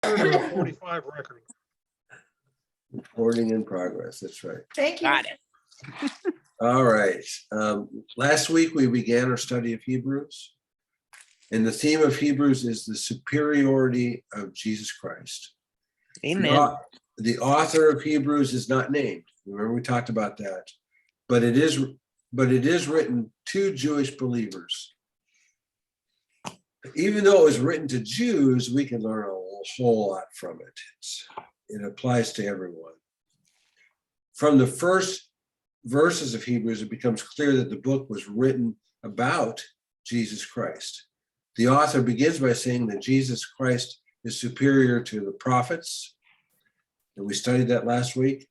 45 record. Recording in progress, that's right. Thank you. Got it. All right. Last week we began our study of Hebrews. And the theme of Hebrews is the superiority of Jesus Christ. Amen. The author of Hebrews is not named. Remember, we talked about that. But it is written to Jewish believers. Even though it was written to Jews, we can learn a whole lot from it. It applies to everyone. From the first verses of Hebrews, it becomes clear that the book was written about Jesus Christ. The author begins by saying that Jesus Christ is superior to the prophets, and we studied that last week.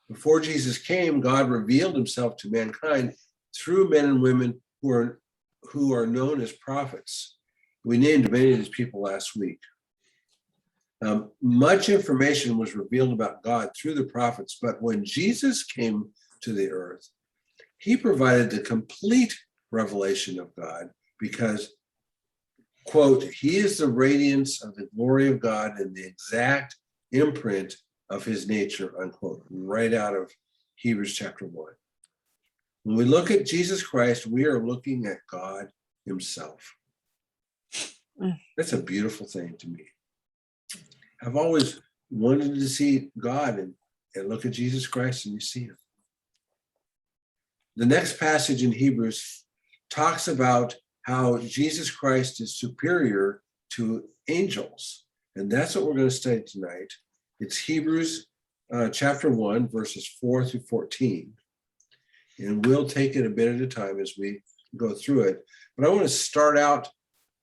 Before Jesus came, God revealed himself to mankind through men and women who are known as prophets. We named many of these people last week. Much information was revealed about God through the prophets, but when Jesus came to the earth, he provided the complete revelation of God because, quote, he is the radiance of the glory of God and the exact imprint of his nature, unquote, right out of Hebrews chapter 1. When we look at Jesus Christ, we are looking at God himself. That's a beautiful thing to me. I've always wanted to see God and look at Jesus Christ and you see him. The next passage in Hebrews talks about how Jesus Christ is superior to angels. And that's what we're going to study tonight. It's Hebrews chapter 1, verses 4 through 14. And we'll take it a bit at a time as we go through it. But I want to start out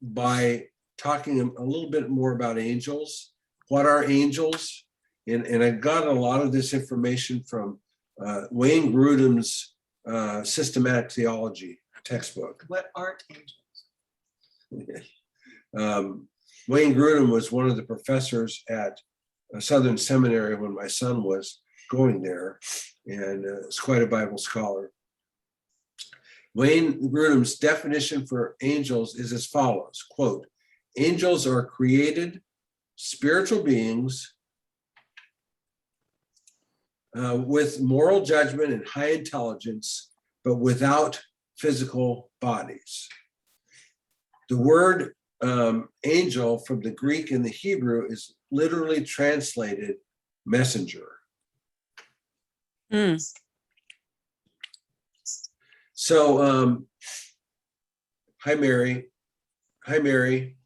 by talking a little bit more about angels. What are angels? And I got a lot of this information from Wayne Grudem's Systematic Theology textbook. What aren't angels? Wayne Grudem was one of the professors at Southern Seminary when my son was going there, and is quite a Bible scholar. Wayne Grudem's definition for angels is as follows, quote, angels are created spiritual beings with moral judgment and high intelligence, but without physical bodies. The word angel from the Greek and the Hebrew is literally translated messenger. So, hi, Mary. Hi, Mary.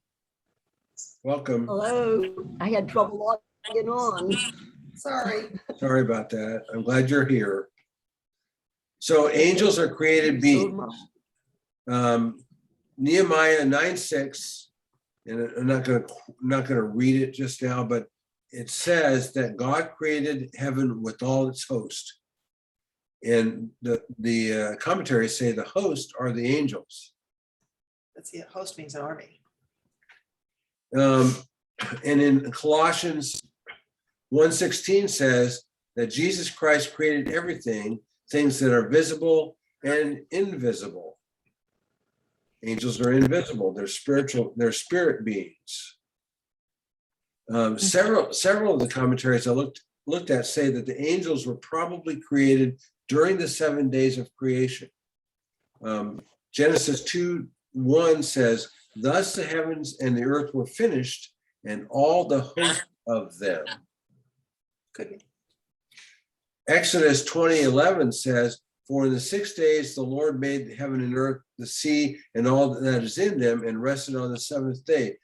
Welcome. Hello, I had trouble logging on. Sorry. Sorry about that. I'm glad you're here. So angels are created beings. Nehemiah 9:6, and I'm not going to read it just now, but it says that God created heaven with all its host. And the commentaries say the host are the angels. That's the host means an army. And in Colossians 1:16 says that Jesus Christ created everything, things that are visible and invisible. Angels are invisible. They're spiritual. They're spirit beings. Several of the commentaries I looked at say that the angels were probably created during the 7 days of creation. Genesis 2:1 says, "Thus the heavens and the earth were finished, and all the host of them." Could be. Exodus 20:11 says, "For in the 6 days the Lord made heaven and earth, the sea, and all that is in them, and rested on the seventh day.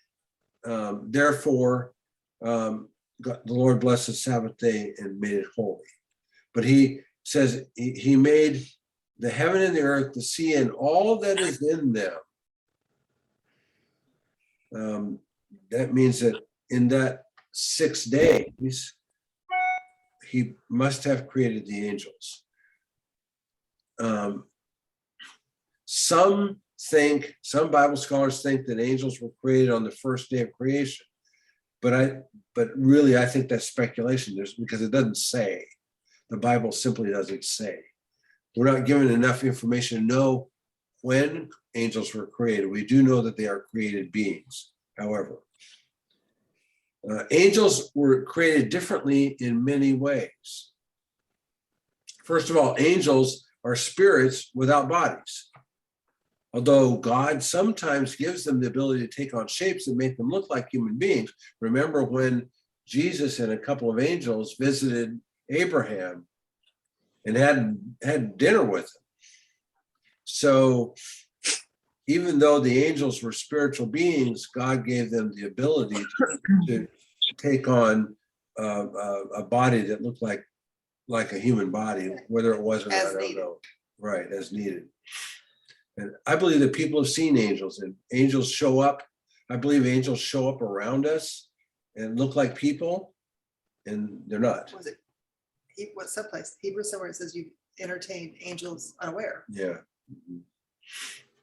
Therefore, the Lord blessed the Sabbath day and made it holy." But he says he made the heaven and the earth, the sea, and all that is in them. That means that in that 6 days, he must have created the angels. Some Bible scholars think that angels were created on the first day of creation, but really I think that's speculation, because it doesn't say. The Bible simply doesn't say. We're not given enough information to know when angels were created. We do know that they are created beings, however. Angels were created differently in many ways. First of all, angels are spirits without bodies. Although God sometimes gives them the ability to take on shapes that make them look like human beings. Remember when Jesus and a couple of angels visited Abraham and had dinner with him. So even though the angels were spiritual beings, God gave them the ability to take on a body that looked like a human body, whether it was or not, I don't know. Right, as needed. And I believe that people have seen angels, and angels show up. I believe angels show up around us and look like people, and they're not. Was it, what someplace, Hebrew somewhere it says you entertain angels unaware. Yeah.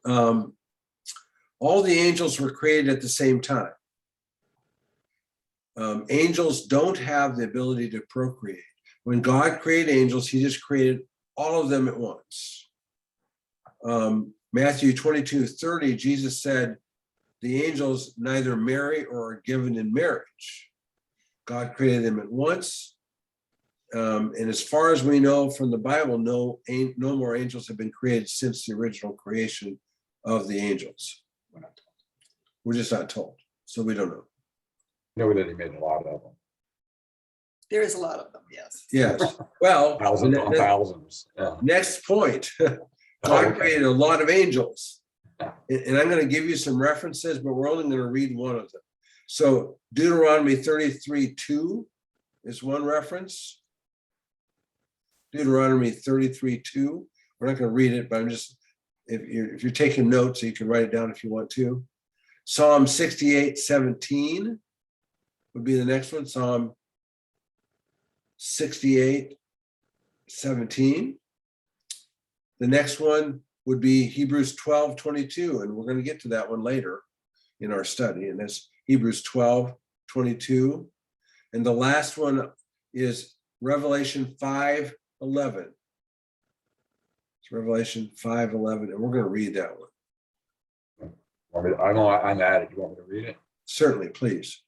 All the angels were created at the same time. Angels don't have the ability to procreate. When God created angels, he just created all of them at once. Matthew 22:30, Jesus said, the angels neither marry or are given in marriage. God created them at once. And as far as we know from the Bible, no more angels have been created since the original creation of the angels. We're just not told, so we don't know. Know that he made a lot of them. There is a lot of them, yes. Yes, well, Thousands on thousands. Yeah. next point, Oh, God okay. created a lot of angels. Yeah. And I'm going to give you some references, but we're only going to read one of them. So Deuteronomy 33:2 is one reference. Deuteronomy 33:2. We're not going to read it, but I'm just, if you're taking notes, you can write it down if you want to. Psalm 68:17 would be the next one. Psalm 68:17. The next one would be Hebrews 12:22, and we're going to get to that one later in our study, and that's Hebrews 12:22. And the last one is Revelation 5:11. It's Revelation 5:11, and we're going to read that one. I'm at it. You want me to read it? Certainly, please.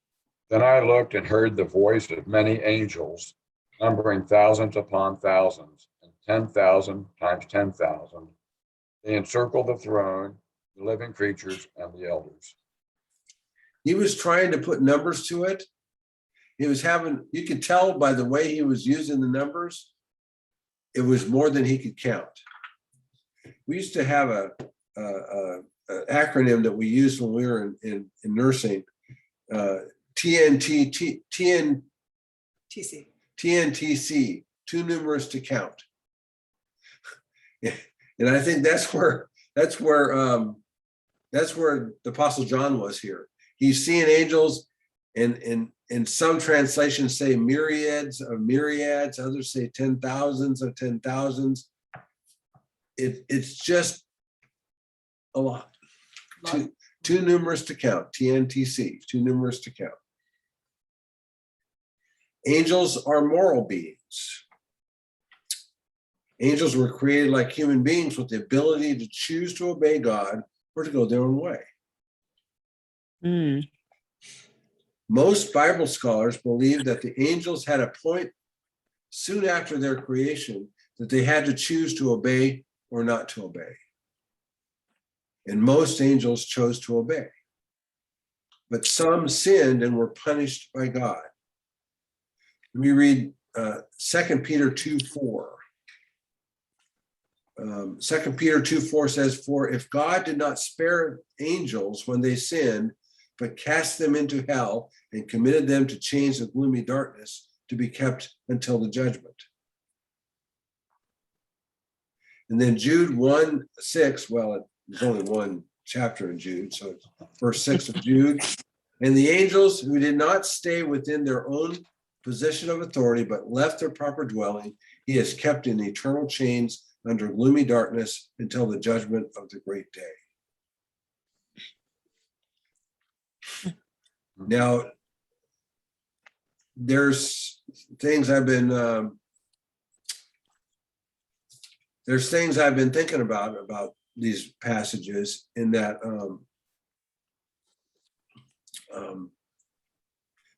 Then I looked and heard the voice of many angels, numbering thousands upon thousands, and 10,000 times 10,000. They encircled the throne, the living creatures, and the elders. He was trying to put numbers to it. He was having, you could tell by the way he was using the numbers, it was more than he could count. We used to have an acronym that we used when we were in nursing, TNTC, too numerous to count. And I think that's where the Apostle John was here. He's seeing angels, and some translations say myriads of myriads, others say 10,000s of 10,000s. It's just a lot. Too numerous to count. TNTC, too numerous to count. Angels are moral beings. Angels were created like human beings with the ability to choose to obey God or to go their own way. Mm. Most Bible scholars believe that the angels had a point soon after their creation that they had to choose to obey or not to obey. And most angels chose to obey. But some sinned and were punished by God. Let me read 2 Peter 2:4. 2 Peter 2:4 says, "For if God did not spare angels when they sinned, but cast them into hell and committed them to chains of gloomy darkness to be kept until the judgment." And then Jude 1:6, well, there's only one chapter in Jude, so it's verse 6 of Jude. "And the angels who did not stay within their own position of authority, but left their proper dwelling, he has kept in eternal chains under gloomy darkness until the judgment of the great day." Now, there's things I've been thinking about these passages, in that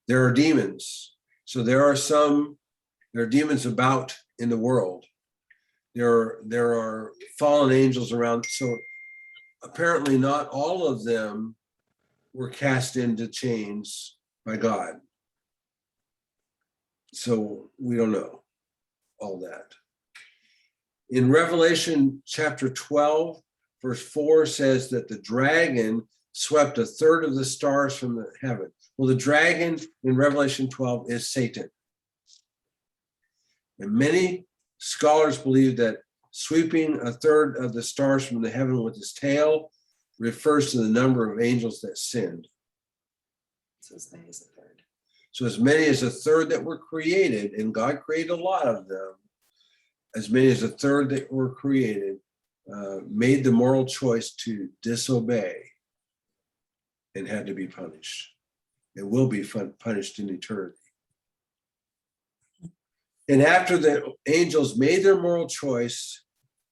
There are demons. So there are demons about in the world. There are fallen angels around. So apparently not all of them were cast into chains by God. So we don't know all that. In Revelation chapter 12, verse 4 says that the dragon swept a third of the stars from the heaven. Well, the dragon in Revelation 12 is Satan. And many scholars believe that sweeping a third of the stars from the heaven with his tail refers to the number of angels that sinned. So as many as a third. So as many as a third that were created, and God created a lot of them, as many as a third that were created, made the moral choice to disobey and had to be punished. It will be punished in eternity. And after the angels made their moral choice,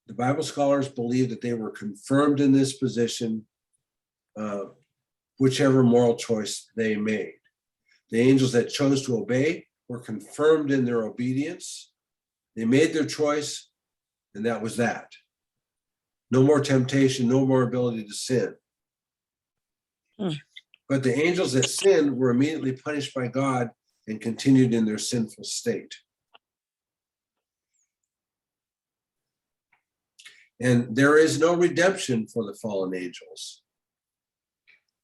the Bible scholars believe that they were confirmed in this position, whichever moral choice they made. The angels that chose to obey were confirmed in their obedience. They made their choice, and that was that. No more temptation, no more ability to sin. But the angels that sinned were immediately punished by God and continued in their sinful state. And there is no redemption for the fallen angels.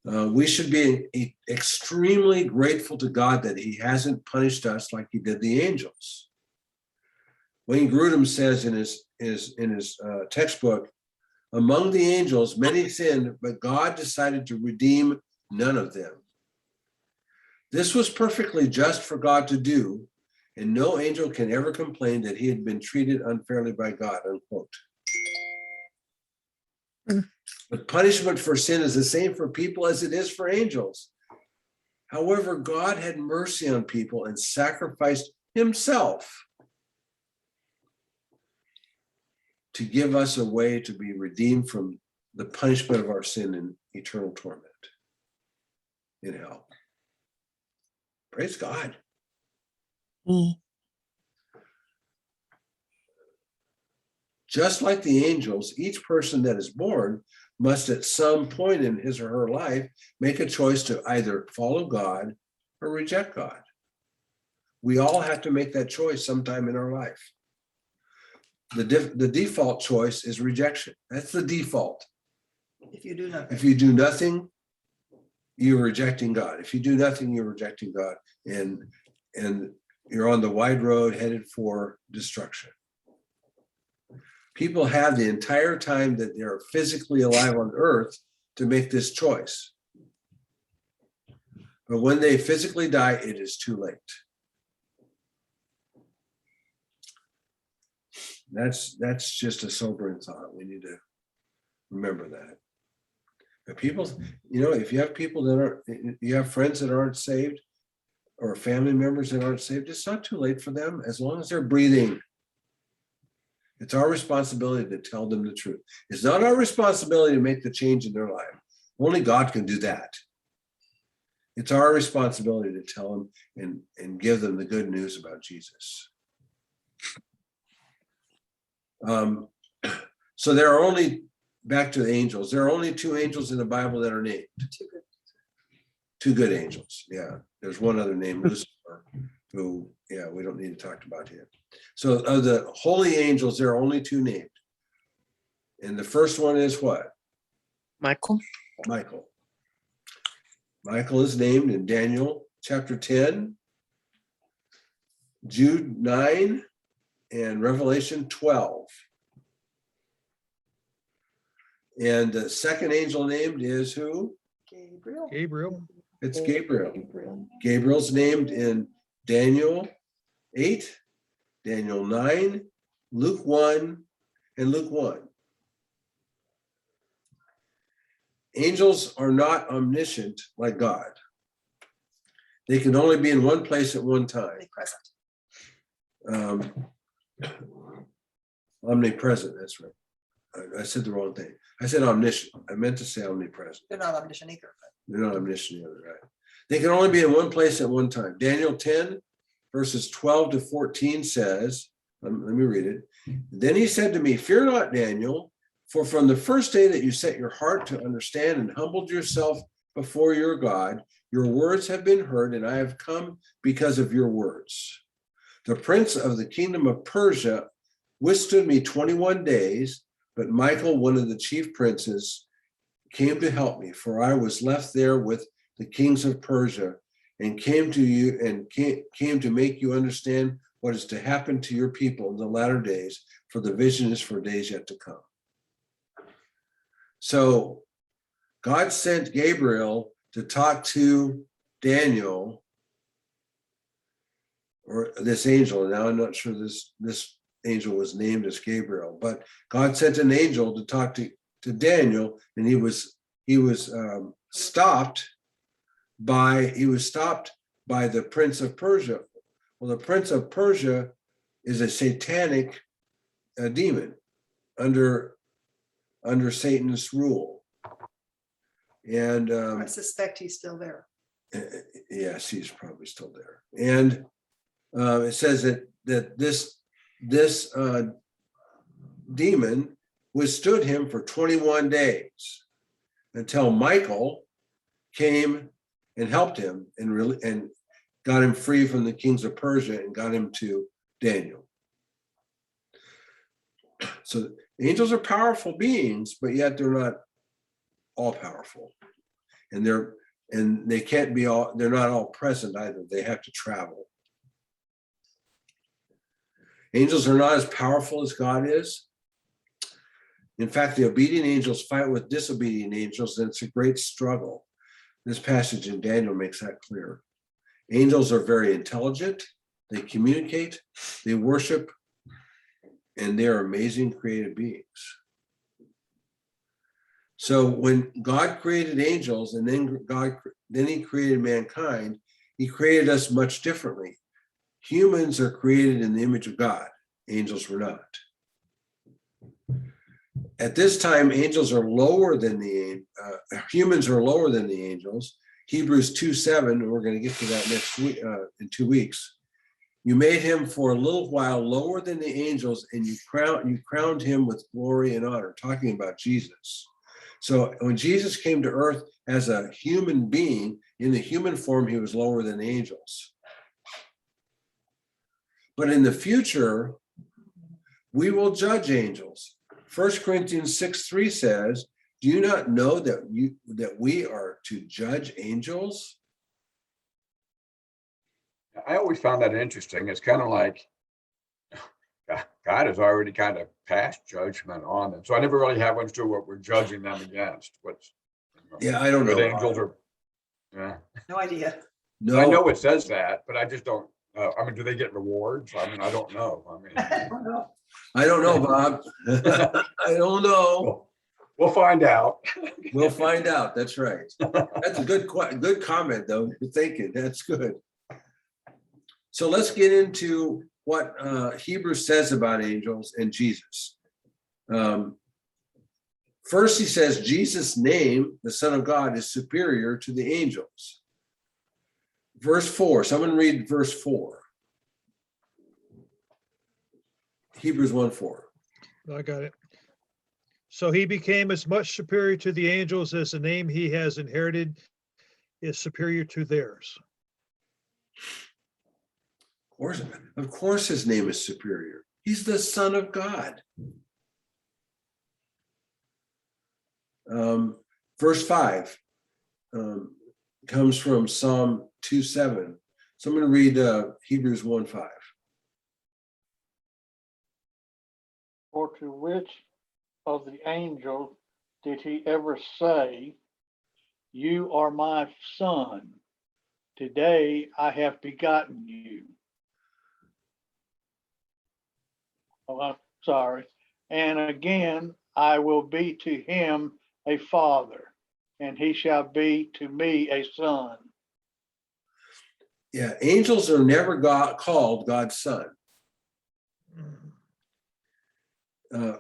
We should be extremely grateful to God that he hasn't punished us like he did the angels. Wayne Grudem says in his textbook, among the angels, many sinned, but God decided to redeem none of them. This was perfectly just for God to do, and no angel can ever complain that he had been treated unfairly by God, unquote. But punishment for sin is the same for people as it is for angels. However, God had mercy on people and sacrificed himself to give us a way to be redeemed from the punishment of our sin and eternal torment in hell. Praise God. Mm. Just like the angels, each person that is born must at some point in his or her life make a choice to either follow God or reject God. We all have to make that choice sometime in our life. The default choice is rejection. That's the default. If you do nothing. If you do nothing, you're rejecting God. If you do nothing, you're rejecting God, and you're on the wide road headed for destruction. People have the entire time that they're physically alive on earth to make this choice. But when they physically die, it is too late. That's just a sobering thought. We need to remember that. But people, if you have people that aren't, you have friends that aren't saved or family members that aren't saved, it's not too late for them as long as they're breathing. It's our responsibility to tell them the truth. It's not our responsibility to make the change in their life. Only God can do that. It's our responsibility to tell them and give them the good news about Jesus. So there are only, back to the angels, there are only two angels in the Bible that are named. Two good angels. Yeah. There's one other named Lucifer, who, we don't need to talk about him. So of the holy angels, there are only two named. And the first one is what? Michael. Michael. Michael is named in Daniel chapter 10, Jude 9, and Revelation 12. And the second angel named is who? Gabriel. It's Gabriel. Gabriel's named in Daniel 8, Daniel 9, Luke 1, and Luke 1. Angels are not omniscient like God. They can only be in one place at one time. Omnipresent, that's right. I said the wrong thing. I said omniscient. I meant to say omnipresent. They're not omniscient either. They're not omniscient either, right? They can only be in one place at one time. Daniel 10, verses 12 to 14 says, let me read it. Then he said to me, fear not, Daniel, for from the first day that you set your heart to understand and humbled yourself before your God, your words have been heard, and I have come because of your words. The prince of the kingdom of Persia withstood me 21 days, but Michael, one of the chief princes, came to help me, for I was left there with the kings of Persia, and came to you and came to make you understand what is to happen to your people in the latter days, for the vision is for days yet to come. So God sent Gabriel to talk to Daniel, or this angel. Now I'm not sure this angel was named as Gabriel, but God sent an angel to talk to Daniel, and he was stopped by the prince of Persia. Well, the prince of Persia is a satanic demon under Satan's rule, and I suspect he's still there. yes, he's probably still there. And it says that this demon withstood him for 21 days until Michael came and helped him and got him free from the kings of Persia and got him to Daniel. So angels are powerful beings, but yet they're not all powerful, and they can't be all. They're not all present either. They have to travel. Angels are not as powerful as God is. In fact, the obedient angels fight with disobedient angels, and it's a great struggle. This passage in Daniel makes that clear. Angels are very intelligent. They communicate, they worship, and they're amazing creative beings. So when God created angels, and then he created mankind, he created us much differently. Humans are created in the image of God. Angels were not. At this time, angels are lower than humans are lower than the angels. Hebrews 2:7, and we're going to get to that next week, in 2 weeks. You made him for a little while lower than the angels, and you crowned him with glory and honor, talking about Jesus. So when Jesus came to earth as a human being, in the human form, he was lower than the angels. But in the future, we will judge angels. 1 Corinthians 6:3 says, do you not know that we are to judge angels? I always found that interesting. It's kind of like God has already kind of passed judgment on them. So I never really have understood what we're judging them against. Yeah, I don't good know. angels are, yeah. No idea. No, I know it says that, but I just don't, I mean, do they get rewards? I mean, I don't know. I mean, I don't know, Bob. I don't know. we'll find out. We'll find out. That's right. That's a good comment, though. You're thinking. That's good. So let's get into what Hebrews says about angels and Jesus. First, he says Jesus' name, the Son of God, is superior to the angels. Verse 4. Someone read verse 4. Hebrews 1:4. I got it. So he became as much superior to the angels as the name he has inherited is superior to theirs. Of course, his name is superior. He's the Son of God. Verse 5 comes from Psalm 2:7. So I'm going to read Hebrews 1:5. For to which of the angels did he ever say, you are my son, today I have begotten you? Oh, I'm sorry. And again, I will be to him a father, and he shall be to me a son. Yeah, angels are never called God's son.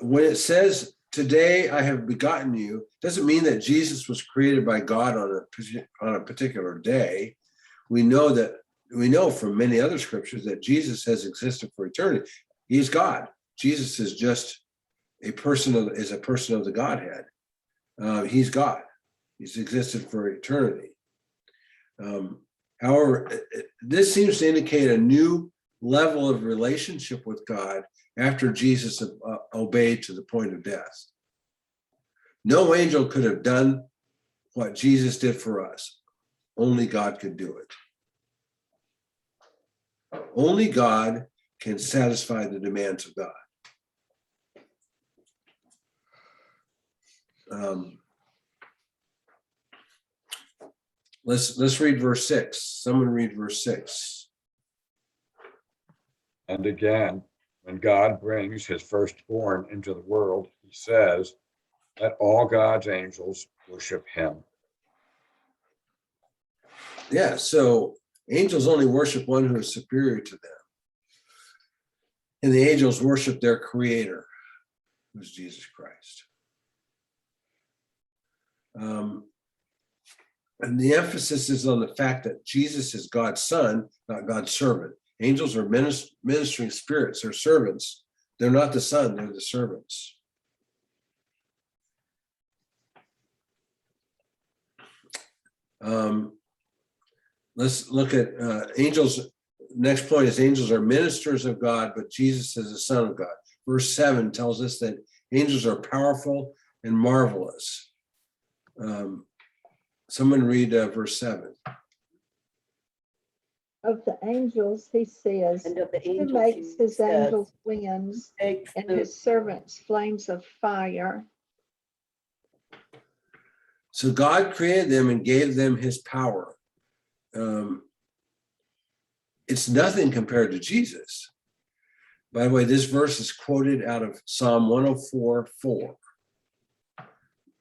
When it says, today I have begotten you, doesn't mean that Jesus was created by God on a particular day. we know from many other scriptures that Jesus has existed for eternity. He's God. Jesus is just a person of the Godhead. He's God. He's existed for eternity. However, this seems to indicate a new level of relationship with God after Jesus obeyed to the point of death. No angel could have done what Jesus did for us. Only God could do it. Only God can satisfy the demands of God. Let's read verse 6. Someone read verse 6. And again, when God brings his firstborn into the world, he says, let all God's angels worship him. Yeah, so angels only worship one who is superior to them. And the angels worship their creator, who's Jesus Christ. And the emphasis is on the fact that Jesus is God's son, not God's servant. Angels are ministering spirits, they're servants. They're not the son, they're the servants. Let's look at angels. Next point is angels are ministers of God, but Jesus is the Son of God. Verse 7 tells us that angels are powerful and marvelous. Someone read verse 7. Of the angels, he says, And of the who angels, makes he his says, angels winds makes and the- his servants flames of fire. So God created them and gave them his power. It's nothing compared to Jesus. By the way, this verse is quoted out of Psalm 104:4.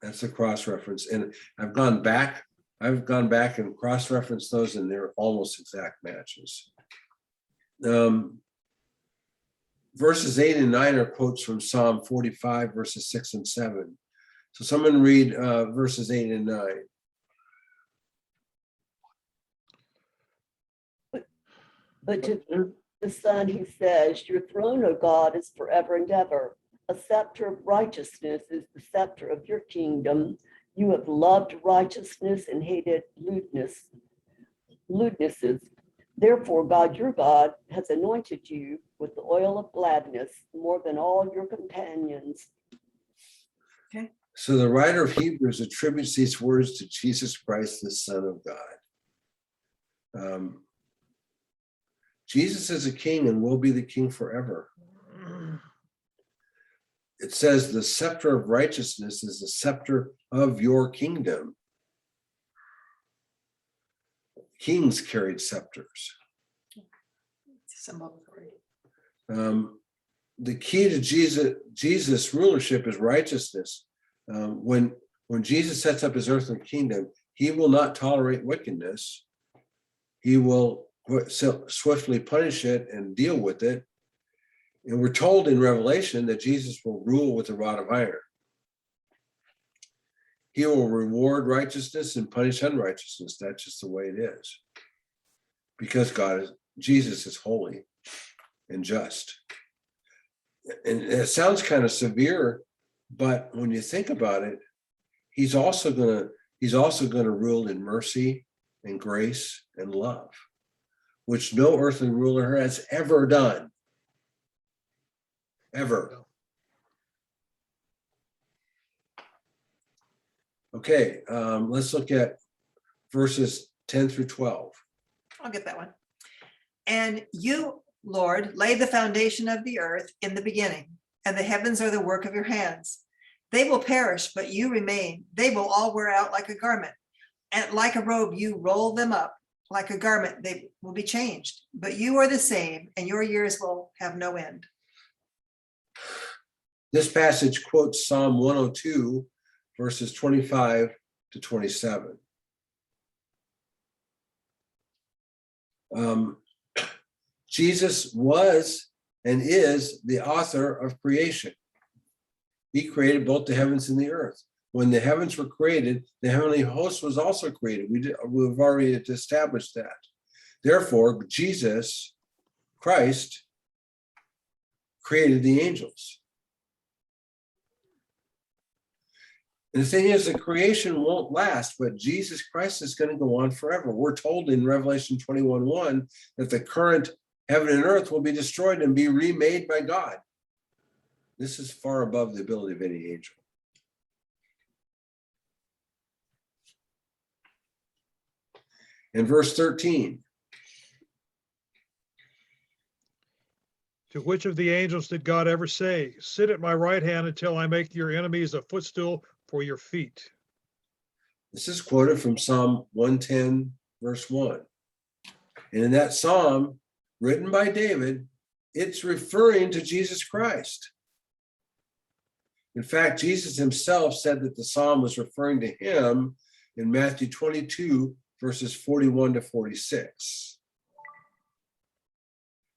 That's a cross-reference. And I've gone back and cross-referenced those, and they're almost exact matches. Verses 8 and 9 are quotes from Psalm 45, verses 6 and 7. So someone read verses 8 and 9. But to the Son, he says, your throne, O God, is forever and ever. A scepter of righteousness is the scepter of your kingdom. You have loved righteousness and hated lewdnesses. Therefore, God, your God, has anointed you with the oil of gladness more than all your companions. So the writer of Hebrews attributes these words to Jesus Christ, the Son of God. Jesus is a king and will be the king forever. It says the scepter of righteousness is the scepter of your kingdom. Kings carried scepters. Symbol of authority. The key to Jesus' rulership is righteousness. When Jesus sets up his earthly kingdom, he will not tolerate wickedness. He will swiftly punish it and deal with it. And we're told in Revelation that Jesus will rule with a rod of iron. He will reward righteousness and punish unrighteousness. That's just the way it is. Because Jesus is holy and just. And it sounds kind of severe, but when you think about it, he's also going to rule in mercy and grace and love, which no earthly ruler has ever done. Ever. Okay, let's look at verses 10 through 12. I'll get that one. And you, Lord, laid the foundation of the earth in the beginning, and the heavens are the work of your hands. They will perish, but you remain. They will all wear out like a garment. And like a robe, you roll them up. Like a garment, they will be changed. But you are the same, and your years will have no end. This passage quotes Psalm 102, verses 25 to 27. Jesus was and is the author of creation. He created both the heavens and the earth. When the heavens were created, the heavenly host was also created. We've already established that. Therefore, Jesus Christ created the angels. And the thing is, the creation won't last, but Jesus Christ is going to go on forever. We're told in Revelation 21:1 that the current heaven and earth will be destroyed and be remade by God. This is far above the ability of any angel. In verse 13, To which of the angels did God ever say, sit at my right hand until I make your enemies a footstool for your feet? this is quoted from Psalm 110, verse 1. And in that psalm, written by David, it's referring to Jesus Christ. In fact, Jesus himself said that the psalm was referring to him in Matthew 22, verses 41 to 46.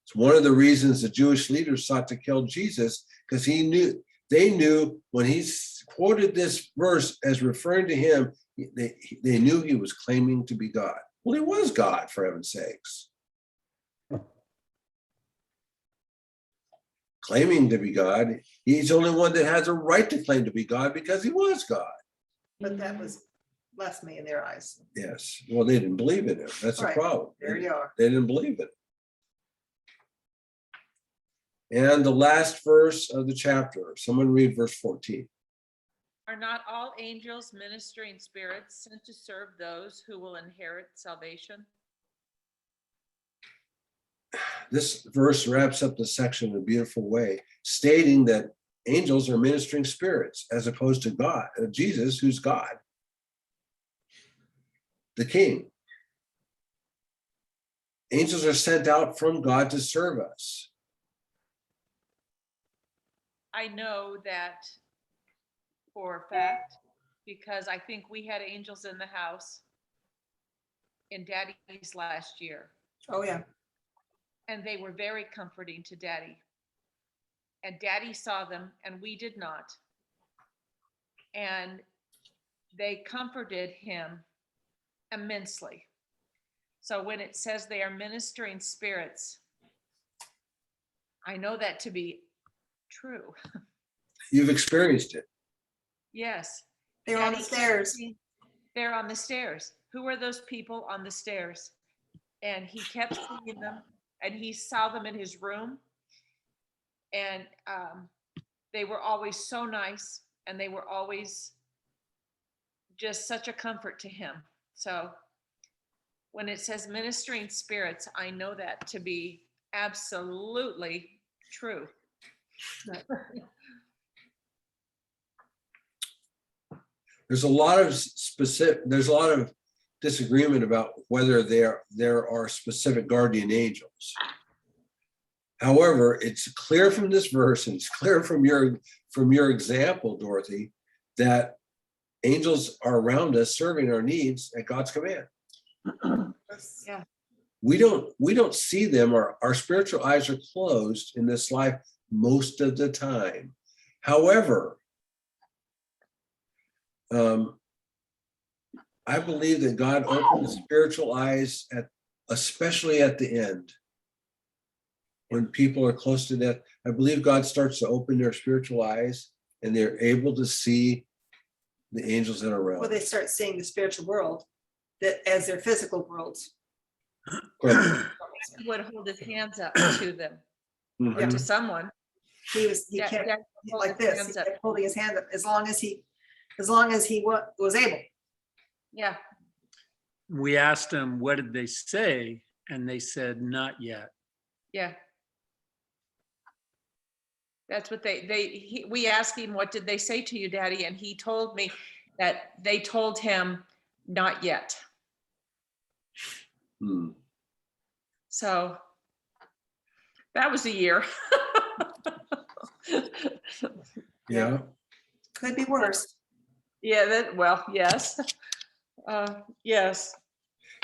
It's one of the reasons the Jewish leaders sought to kill Jesus, because they knew when he quoted this verse as referring to him, they knew he was claiming to be God. Well, he was God, for heaven's sakes. Claiming to be God, he's the only one that has a right to claim to be God because he was God. But that was blasphemy in their eyes. Yes. Well, they didn't believe in him. That's the Right. problem. There you are. They didn't believe it. And the last verse of the chapter, someone read verse 14. Are not all angels ministering spirits sent to serve those who will inherit salvation? This verse wraps up the section in a beautiful way, stating that angels are ministering spirits as opposed to God, Jesus, who's God, the King. Angels are sent out from God to serve us. I know that for a fact, because I think we had angels in the house in Daddy's last year, Oh, yeah. and they were very comforting to Daddy. And Daddy saw them, and we did not. And they comforted him immensely. So when it says they are ministering spirits, I know that to be true. You've experienced it. Yes. They were on the Daddy stairs. kept saying, they're on the stairs. Who are those people on the stairs? And he kept seeing them, and he saw them in his room. And they were always so nice, and they were always just such a comfort to him. So when it says ministering spirits, I know that to be absolutely true. There's a lot of disagreement about whether there are specific guardian angels. However, it's clear from this verse, and it's clear from your example, Dorothy, that angels are around us serving our needs at God's command. Yeah. We don't see them, or our spiritual eyes are closed in this life most of the time. However, I believe that God opens spiritual eyes especially at the end, when people are close to death. I believe God starts to open their spiritual eyes, and they're able to see the angels that are around. Well, they start seeing the spiritual world that as their physical worlds. Correct. He would hold his hands up to them or Mhm. to someone. He Yeah, kept yeah, like hold his this, he hands up. kept holding his hand up as long as he was able. Yeah, We asked them, what did they say? And they said, not yet. yeah. That's what we asked him, what did they say to you, Daddy? And he told me that they told him, not yet. Hmm. So that was a year. Yeah. Could be worse. Yeah, well, yes. Yes,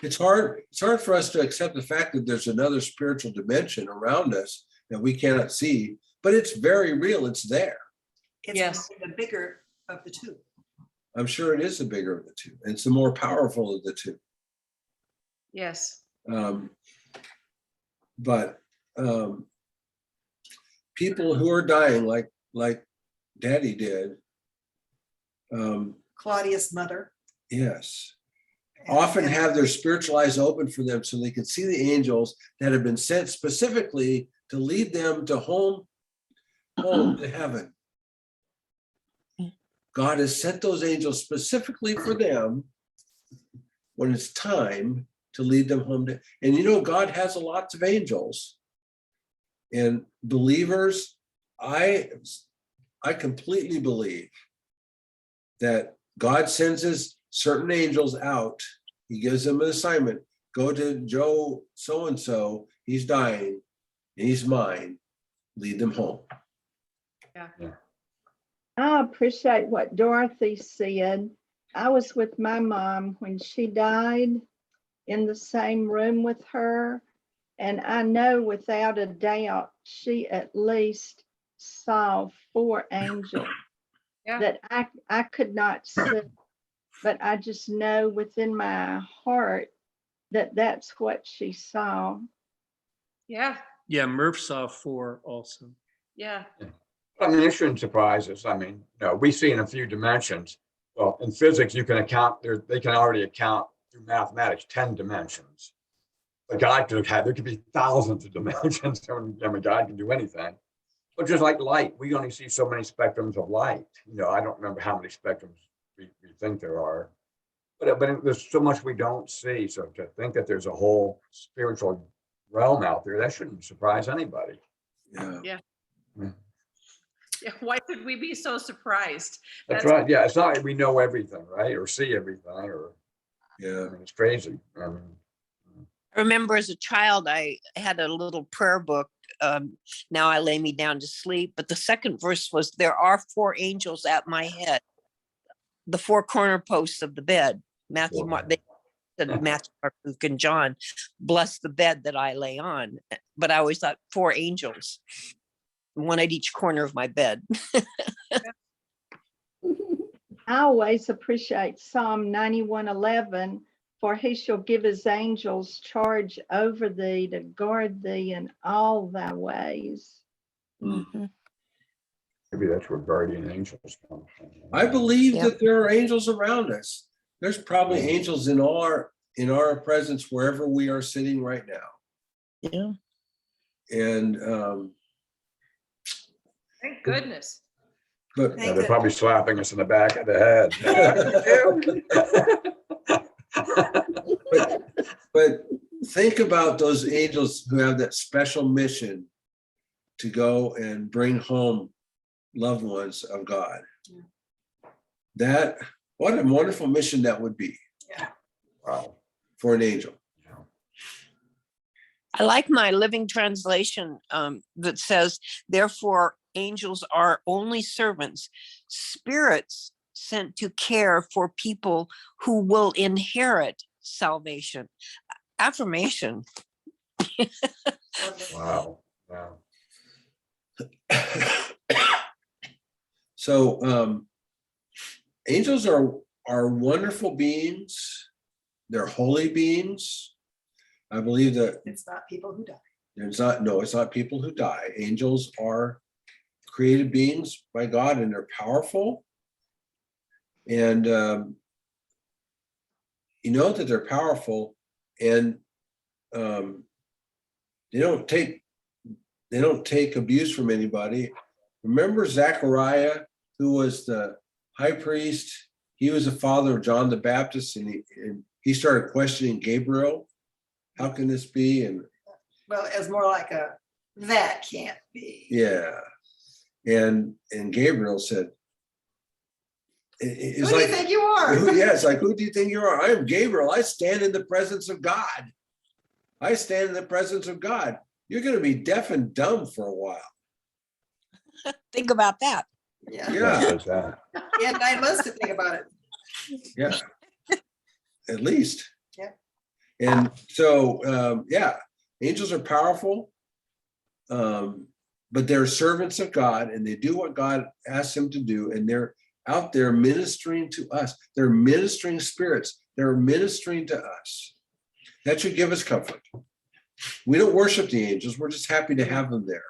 It's hard for us to accept the fact that there's another spiritual dimension around us that we cannot see, but it's very real. It's there. It's Yes. the bigger of the two. I'm sure it is the bigger of the two, and it's the more powerful of the two. yes. But people who are dying, like Daddy did, Claudia's mother. yes, often have their spiritual eyes open for them so they can see the angels that have been sent specifically to lead them to home to heaven. God has sent those angels specifically for them when it's time to lead them home to, and you know, God has lots of angels. And believers, I completely believe that God sends his certain angels out. He gives them an assignment. Go to Joe so-and-so, he's dying, he's mine, lead them home. I appreciate what Dorothy said. I was with my mom when she died in the same room with her. And I know without a doubt, she at least saw 4 angels Yeah. that I could not see. But I just know within my heart that that's what she saw. Yeah, Yeah, Murph saw 4 also. yeah, I mean, it shouldn't surprise us. I mean, we see in a few dimensions. Well, in physics, you can account there, they can already account through mathematics, 10 dimensions. A God could have there could be thousands of dimensions. I mean, God can do anything. But just like light, we only see so many spectrums of light. I don't remember how many spectrums we think there are. But there's so much we don't see. So to think that there's a whole spiritual realm out there, that shouldn't surprise anybody. Yeah. yeah. Yeah. Yeah, why should we be so surprised? That's right. Yeah, it's not like we know everything, right? Or see everything, or Yeah. I mean, it's crazy. I remember as a child, I had a little prayer book. Now I lay me down to sleep. But the second verse was, there are 4 angels at my head, the 4 corner posts of the bed. Matthew, Mark, they said Matthew, Mark, Luke, and John, bless the bed that I lay on. But I always thought 4 angels, one at each corner of my bed. I always appreciate Psalm 91:11, for he shall give his angels charge over thee to guard thee in all thy ways. Mhm. Maybe that's where guardian angels come from. I believe Yep. that there are angels around us. There's probably angels in our presence wherever we are sitting right now. Yeah. And Thank goodness. but Yeah, they're probably slapping us in the back of the head. but think about those angels who have that special mission to go and bring home loved ones of God. What a wonderful mission that would be. Wow. For an angel. I like my Living Translation that says, therefore, angels are only servants, spirits sent to care for people who will inherit salvation. Affirmation. Wow. Wow. So angels are wonderful beings. They're holy beings. I believe that It's not people who die. it's not people who die. Angels are created beings by God, and they're powerful. And you know that they're powerful, and they don't take abuse from anybody. Remember Zechariah, who was the high priest? He was the father of John the Baptist, and he started questioning Gabriel. How can this be? And Well, it's more like that can't be. yeah, and Gabriel said, "It's Who do like, you think you are? it's like, who do you think you are? I am Gabriel. I stand in the presence of God. I stand in the presence of God. You're going to be deaf and dumb for a while." Think about that. Yeah. Yeah, Says that. He had 9 months to think about it. yeah, at least. Yeah. And so, angels are powerful, but they're servants of God, and they do what God asks them to do, and they're out there ministering to us. They're ministering spirits. They're ministering to us. That should give us comfort. We don't worship the angels. We're just happy to have them there.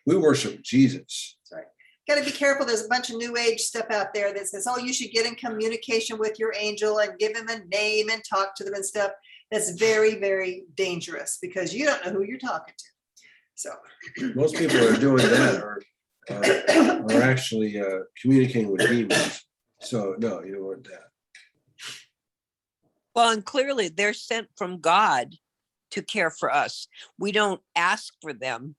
We worship Jesus. Sorry. Got to be careful. There's a bunch of new age stuff out there that says, oh, you should get in communication with your angel and give him a name and talk to them and stuff. That's very, very dangerous because you don't know who you're talking to. So Most people are doing that are actually communicating with demons. So no, you don't want that. Well, and clearly they're sent from God to care for us. We don't ask for them.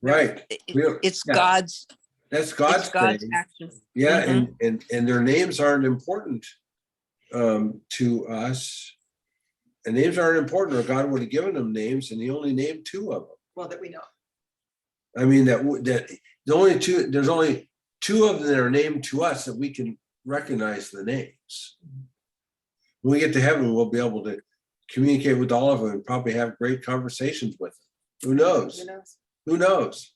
Right. We don't- It's yeah. God's, That's God's it's God's thing. action. Yeah, Mhm. and their names aren't important to us. And names aren't important, or God would have given them names, and he only named 2 of them. well, that we know. I mean, that there's only 2 of them that are named to us that we can recognize the names. When we get to heaven, we'll be able to communicate with all of them and probably have great conversations with them. Who knows? Who knows? Who knows?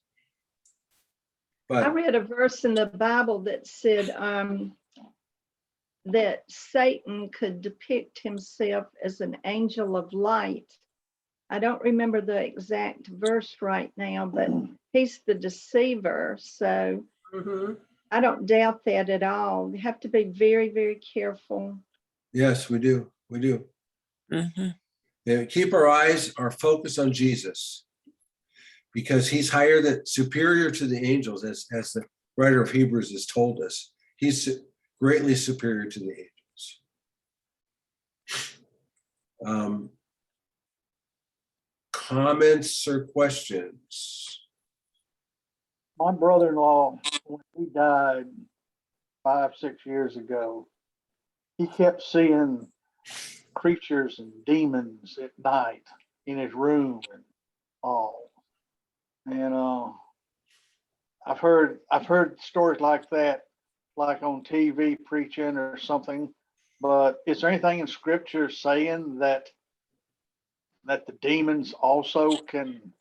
I But read a verse in the Bible that said that Satan could depict himself as an angel of light. I don't remember the exact verse right now, but he's the deceiver. So Mhm. I don't doubt that at all. You have to be very, very careful. yes, we do. We do. Mhm. And keep our focus on Jesus, because he's superior to the angels, as the writer of Hebrews has told us. He's greatly superior to the angels. Comments or questions? My brother-in-law, when he died 5-6 years ago, he kept seeing creatures and demons at night in his room and all. And I've heard stories like that, like on TV preaching or something. But is there anything in scripture saying that the demons also can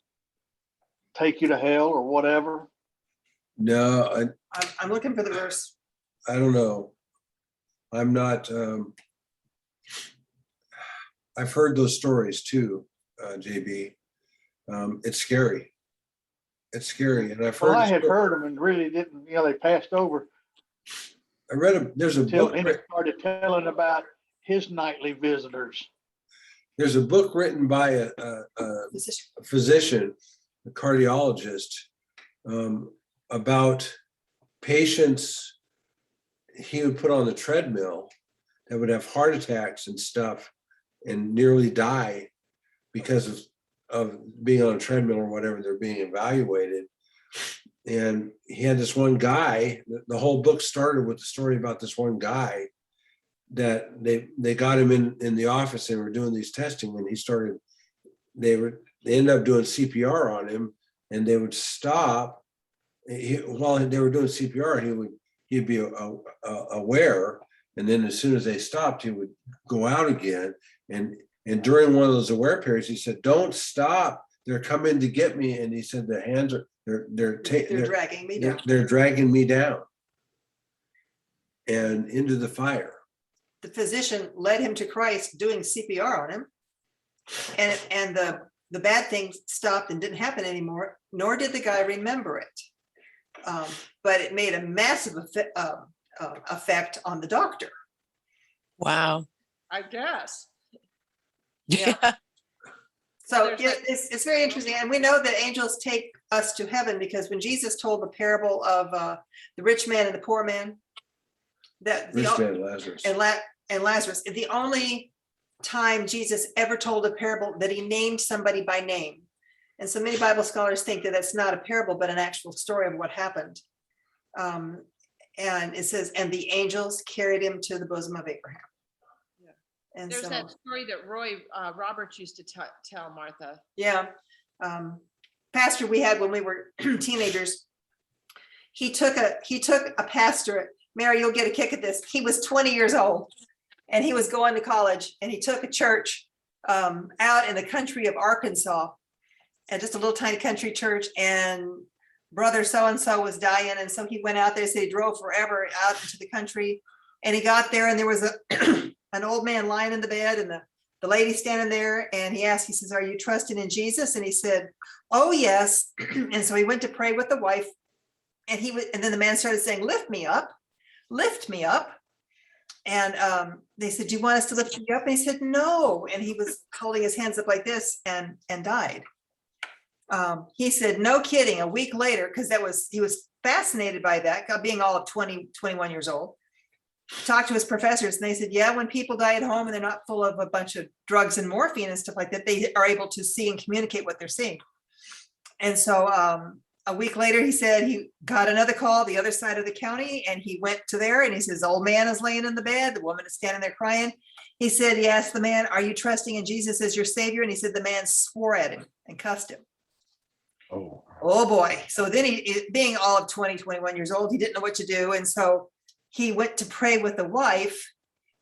take you to hell or whatever? No, I'm looking for the verse. I don't know. I'm not, I've heard those stories too, JB. It's scary. It's scary. And I've heard, Well, I had heard them and really didn't, they passed over there's a until book, he started telling about his nightly visitors. there's a book written by a Physician. physician, a cardiologist, about patients he would put on the treadmill that would have heart attacks and stuff and nearly die because of being on a treadmill or whatever. They're being evaluated. And he had this one guy, the whole book started with the story about this one guy that they got him in the office. They were doing these testing, and they ended up doing CPR on him, and they would stop. While they were doing CPR, he'd be aware, and then as soon as they stopped, he would go out again. And during one of those aware periods, he said, "Don't stop! They're coming to get me." And he said, "The hands are they're dragging me down." They're dragging me down and into the fire." The physician led him to Christ doing CPR on him. And the bad thing stopped and didn't happen anymore, nor did the guy remember it. But it made a massive effect on the doctor. Wow. I guess. Yeah. So There's yeah, that- it's very interesting. And we know that angels take us to heaven because when Jesus told the parable of the rich man and the poor man, that Rich man Lazarus. and Lazarus, the only time Jesus ever told a parable that he named somebody by name. And so many Bible scholars think that that's not a parable, but an actual story of what happened. And it says, and the angels carried him to the bosom of Abraham. Yeah. And There's so, that story that Roy Roberts used to tell Martha. yeah. Pastor we had when we were teenagers, he took a pastor, Mary, you'll get a kick at this. He was 20 years old and he was going to college, and he took a church out in the country of Arkansas, and just a little tiny country church, and brother so-and-so was dying. And so he went out there, so he drove forever out into the country, and he got there and there was an old man lying in the bed, and the lady standing there, and he asked, he says, "Are you trusting in Jesus?" And he said, "Oh, yes." And so he went to pray with the wife, and and then the man started saying, "Lift me up, lift me up." And they said, "Do you want us to lift you up?" And he said, "No." And he was holding his hands up like this and died. He said, "No kidding." A week later, because he was fascinated by that, being all of 20, 21 years old, talked to his professors, and they said, "Yeah, when people die at home and they're not full of a bunch of drugs and morphine and stuff like that, they are able to see and communicate what they're seeing." And so a week later, he said he got another call the other side of the county, and he went to there, and he says, "Old man is laying in the bed. The woman is standing there crying." He said, he asked the man, "Are you trusting in Jesus as your savior?" And he said the man swore at him and cussed him. Oh, Oh boy. So then being all of 20, 21 years old, he didn't know what to do. And so he went to pray with the wife,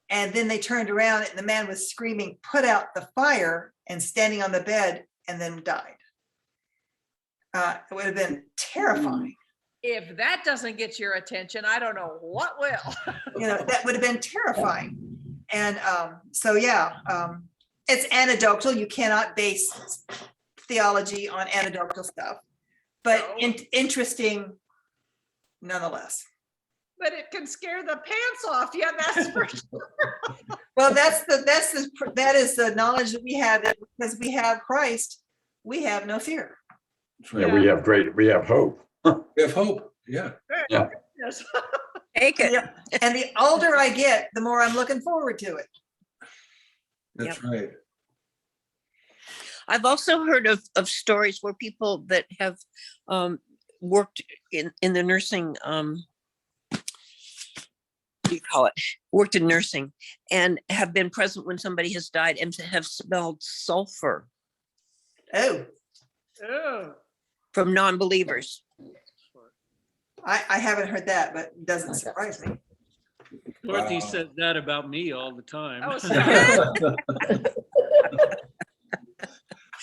and then they turned around and the man was screaming, "Put out the fire," and standing on the bed, and then died. It would have been terrifying. If that doesn't get your attention, I don't know what will. That would have been terrifying. And so, yeah, it's anecdotal. You cannot base theology on anecdotal stuff, but No. Interesting nonetheless. But it can scare the pants off you, that's for sure. Well, that is the knowledge that we have, that because we have Christ, we have no fear. That's yeah, right. we have hope. We have hope. Yeah. Yes. Take it. And the older I get, the more I'm looking forward to it. That's right. I've also heard of stories where people that have worked in the nursing, what do you call it? Worked in nursing and have been present when somebody has died and have smelled sulfur Oh, Oh, from non-believers. I haven't heard that, but it doesn't surprise me. Dorothy Wow. said that about me all the time. oh, sorry.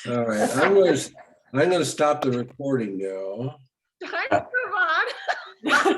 All right. I'm going to stop the recording now. Time to move on.